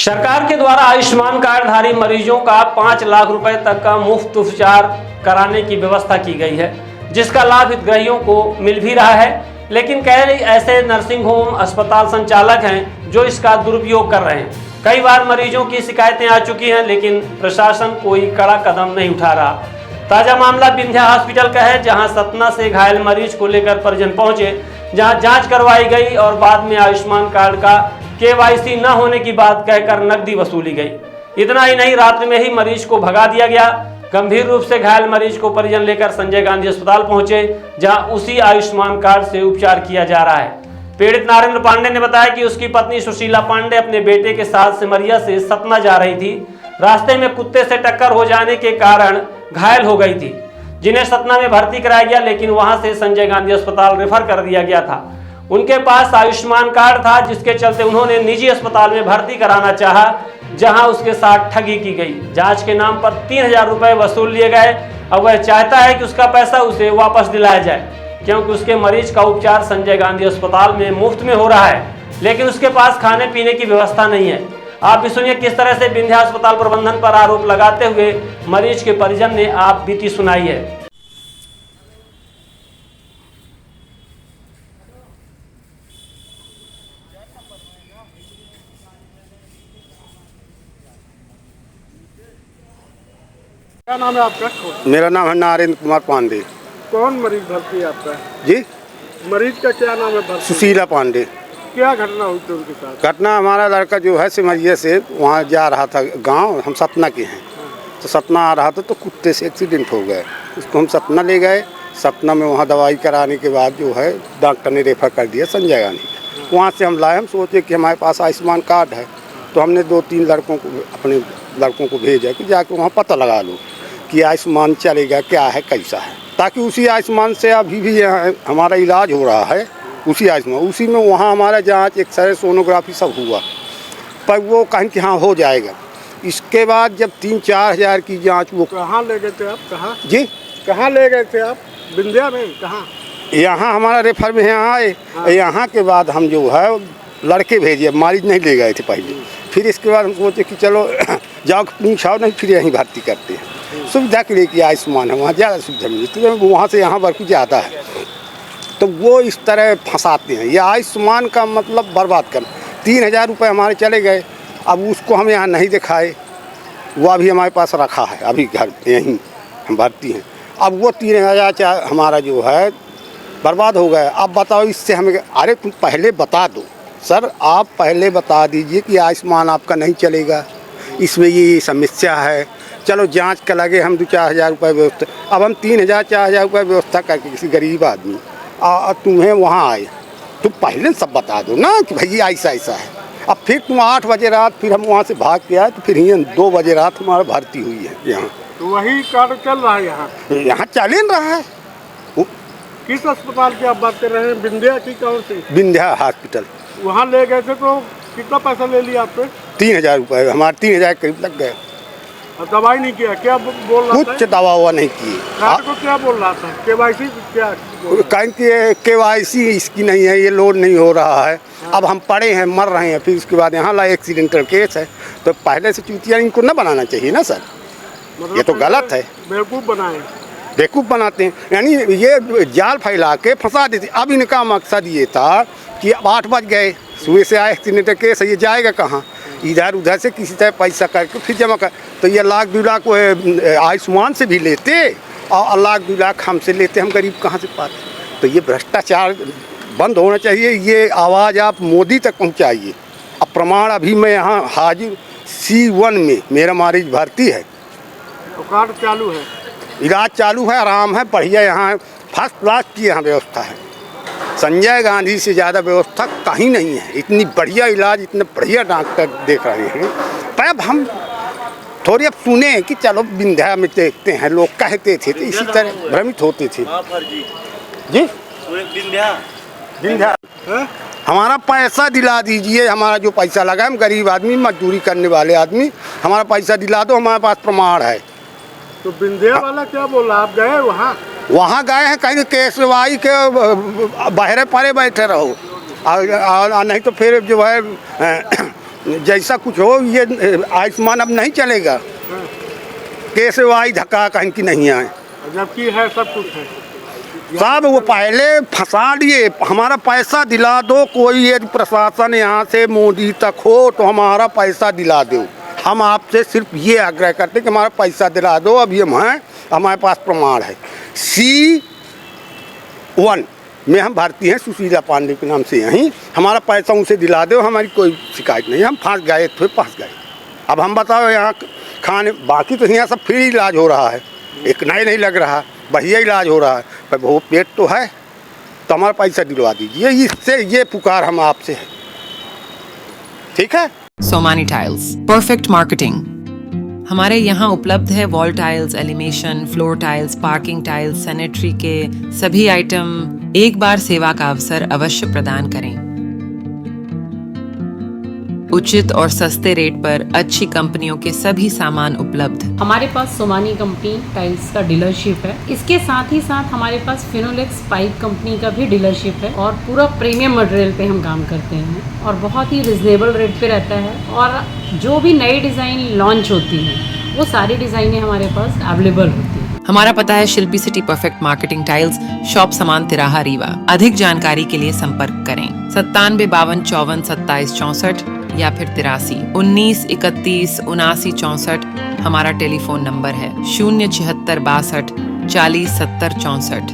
सरकार के द्वारा आयुष्मान कार्डधारी मरीजों का 5 लाख रुपए तक का मुफ्त उपचार कराने की व्यवस्था की गई है, जिसका लाभ हितग्राहियों को मिल भी रहा है। लेकिन कई ऐसे नर्सिंग होम अस्पताल संचालक हैं जो इसका दुरुपयोग कर रहे हैं। कई बार मरीजों की शिकायतें आ चुकी हैं, लेकिन प्रशासन कोई कड़ा कदम नहीं उठा रहा। ताजा मामला विंध्या हॉस्पिटल का है, जहां सतना से घायल मरीज को लेकर परिजन पहुंचे, जहां जांच करवाई गई और बाद में आयुष्मान कार्ड का KYC न होने की बात कहकर नकदी वसूली गई। इतना ही नहीं, रात्रि में ही मरीज को भगा दिया गया। गंभीर रूप से घायल मरीज को परिजन लेकर संजय गांधी अस्पताल पहुंचे, जहां उसी आयुष्मान कार्ड से उपचार किया जा रहा है। पीड़ित नरेंद्र पांडे ने बताया कि उसकी पत्नी सुशीला पांडे अपने बेटे के साथ सिमरिया से सतना जा रही थी। रास्ते में कुत्ते से टक्कर हो जाने के कारण घायल हो गई थी, जिन्हें सतना में भर्ती कराया गया, लेकिन वहां से संजय गांधी अस्पताल रेफर कर दिया गया था। उनके पास आयुष्मान कार्ड था, जिसके चलते उन्होंने निजी अस्पताल में भर्ती कराना चाहा, जहां उसके साथ ठगी की गई। जांच के नाम पर 3000 रुपए वसूल लिए गए। अब वह चाहता है कि उसका पैसा उसे वापस दिलाया जाए, क्योंकि उसके मरीज का उपचार संजय गांधी अस्पताल में मुफ्त में हो रहा है, लेकिन उसके पास खाने पीने की व्यवस्था नहीं है। आप भी सुनिए किस तरह से विंध्या अस्पताल प्रबंधन पर आरोप लगाते हुए मरीज के परिजन ने आप बीती सुनाई है। क्या नाम है आपका? मेरा नाम है नरेंद्र कुमार पांडे। कौन मरीज भर्ती है आपका? जी, मरीज का क्या नाम है भर्ती? सुशीला पांडे। क्या घटना हुई थी उनके साथ? घटना, हमारा लड़का जो है सिमरिया से वहाँ जा रहा था गांव, हम सतना के हैं, तो सतना आ रहा था तो कुत्ते से एक्सीडेंट हो गए। उसको हम सतना ले गए। सतना में वहाँ दवाई कराने के बाद जो है डॉक्टर ने रेफर कर दिया संजय गांधी। वहाँ से हम लाए। हम सोचे कि हमारे पास आयुष्मान कार्ड है, तो हमने 2-3 लड़कों को, अपने लड़कों को भेजा कि जाके वहाँ पता लगा लो कि आयुष्मान चलेगा क्या है, कैसा है, ताकि उसी आयुष्मान से अभी भी यहाँ हमारा इलाज हो रहा है। उसी आयुष्मान, उसी में वहाँ हमारा जांच, एक्सरे, सोनोग्राफी सब हुआ, पर वो कहें कि हाँ हो जाएगा। इसके बाद जब 3-4 हज़ार की जांच, वो कहाँ ले गए थे आप? कहाँ जी, कहाँ ले गए थे आप? विंध्या में? कहाँ? यहाँ हमारा रेफर में यहाँ आए। हाँ। यहाँ के बाद हम जो है लड़के भेजे, मरीज नहीं ले गए थे पहले। फिर इसके बाद हम सोचे कि चलो जाओ पूछाओ, नहीं फिर यहीं भर्ती करते हैं। सुविधा के लिए कि आयुष्मान है, वहाँ ज़्यादा सुविधा मिलती है, वहाँ से यहाँ वर्क ज़्यादा है, तो वो इस तरह फंसाते हैं। ये आयुष्मान का मतलब बर्बाद करना। 3000 रुपये हमारे चले गए। अब उसको हम यहाँ नहीं दिखाए, वो अभी हमारे पास रखा है, अभी घर यहीं हम भर्ती हैं। अब वो 3000 हमारा जो है बर्बाद हो गया। अब बताओ इससे हमें, अरे तुम पहले बता दो सर, आप पहले बता दीजिए कि आयुष्मान आपका नहीं चलेगा, इसमें ये समस्या है। चलो जांच का लगे हम 2-4 हज़ार रुपये व्यवस्था, अब हम 3,000-4 हज़ार रुपये व्यवस्था करके किसी गरीब आदमी तुम्हें वहाँ आए, तुम पहले सब बता दो ना कि भैया ऐसा ऐसा है। अब फिर तुम 8 बजे रात, फिर हम वहाँ से भाग के आए, तो फिर यहाँ 2 बजे रात हमारा भर्ती हुई है यहाँ। तो वही कार्ड चल रहा है यहाँ? यहाँ चल रहा है। किस अस्पताल की आप बात कर रहे हैं? विंध्या की कौन सी? विंध्या हॉस्पिटल। वहाँ ले गए थे तो कितना पैसा ले लिया आपने? 3000 रुपये, हमारे 3000 करीब लग गए। और दवाई नहीं किया? क्या बोल रहा था? कुछ दवा हुआ नहीं किए। कार्ड को क्या बोल रहा था? KYC क्या? कहीं कि KYC इसकी नहीं है, ये लोड नहीं हो रहा है। अब हम पड़े हैं, मर रहे हैं, फिर उसके बाद यहाँ ला एक्सीडेंटल केस है, तो पहले से चूतिया इनको न बनाना चाहिए ना सर, मतलब ये तो गलत है। बेवकूफ़ बनाए, बेवकूफ़ बनाते हैं, यानी ये जाल फैला के फंसा देते। अब इनका मकसद ये था कि अब 8 बज गए, सुबह से आए एक्सीडेंटल केस है, ये जाएगा कहाँ? इधर उधर से किसी तरह पैसा करके फिर जमा कर, तो ये 1 लाख 2 लाख आयुष्मान से भी लेते और 1 लाख 2 लाख हमसे लेते, हम गरीब कहाँ से पाते? तो ये भ्रष्टाचार बंद होना चाहिए। ये आवाज़ आप मोदी तक पहुँचाइए। अब प्रमाण, अभी मैं यहाँ हाजिर C1 में मेरा मरीज भर्ती है, तो कार्ड चालू है, इलाज चालू है, आराम है, बढ़िया, यहाँ फर्स्ट क्लास की यहाँ व्यवस्था है। संजय गांधी से ज़्यादा व्यवस्था कहीं नहीं है। इतनी बढ़िया इलाज, इतने बढ़िया डॉक्टर देख रहे हैं। पर अब हम थोड़ी अब सुने कि चलो विंध्या में देखते हैं, लोग कहते थे, तो इसी तरह भ्रमित होते थे। जी, विंध्या हमारा पैसा दिला दीजिए, हमारा जो पैसा लगा, हम गरीब आदमी, मजदूरी करने वाले आदमी, हमारा पैसा दिला दो, हमारे पास प्रमाण है। तो विंध्या वाला क्या बोल रहा? आप गए वहाँ? वहाँ गए हैं, कहीं केसवाई के बहरे परे बैठे रहो, और नहीं तो फिर जो है जैसा कुछ हो, ये आयुष्मान अब नहीं चलेगा। कैसे वो आई धक्का कहीं की नहीं आए, जबकि है सब कुछ है। साहब वो पहले फंसा लिए, हमारा पैसा दिला दो, कोई एक प्रशासन यहाँ से मोदी तक हो तो हमारा पैसा दिला दो। हम आपसे सिर्फ ये आग्रह करते कि हमारा पैसा दिला दो। अभी हम हैं, हमारे पास प्रमाण है। C1 में हम भारतीय हैं, सुशीला पांडे के नाम से यहीं, हमारा पैसा उनसे दिला दो, हमारी कोई शिकायत नहीं। हम फंस गए थे, फंस गए। अब हम बताओ यहाँ खाने, बाकी तो यहाँ सब फ्री इलाज हो रहा है, एक नहीं लग रहा, बढ़िया इलाज हो रहा है, पर वो पेट तो है, तो हमारा पैसा दिलवा दीजिए। इससे ये पुकार हम आपसे है, ठीक है। Somany tiles, perfect marketing. हमारे यहाँ उपलब्ध है wall tiles, elevation, floor tiles, parking tiles, sanitary के सभी आइटम। एक बार सेवा का अवसर अवश्य प्रदान करें। उचित और सस्ते रेट पर अच्छी कंपनियों के सभी सामान उपलब्ध। हमारे पास सोमानी कंपनी टाइल्स का डीलरशिप है। इसके साथ ही साथ हमारे पास फिनोलेक्स पाइप कंपनी का भी डीलरशिप है और पूरा प्रीमियम मटेरियल पे हम काम करते हैं और बहुत ही रिजनेबल रेट पे रहता है। और जो भी नई डिज़ाइन लॉन्च होती हैं वो सारी डिज़ाइनें हमारे पास अवेलेबल होती हैं। हमारा पता है Shilpi city perfect marketing tiles, shop Samaan Tiraha Rewa. अधिक जानकारी के लिए संपर्क करें 97 52 54 27 64 या फिर 83 19 31 79 64। हमारा टेलीफोन नंबर है 076 62 40 70 64।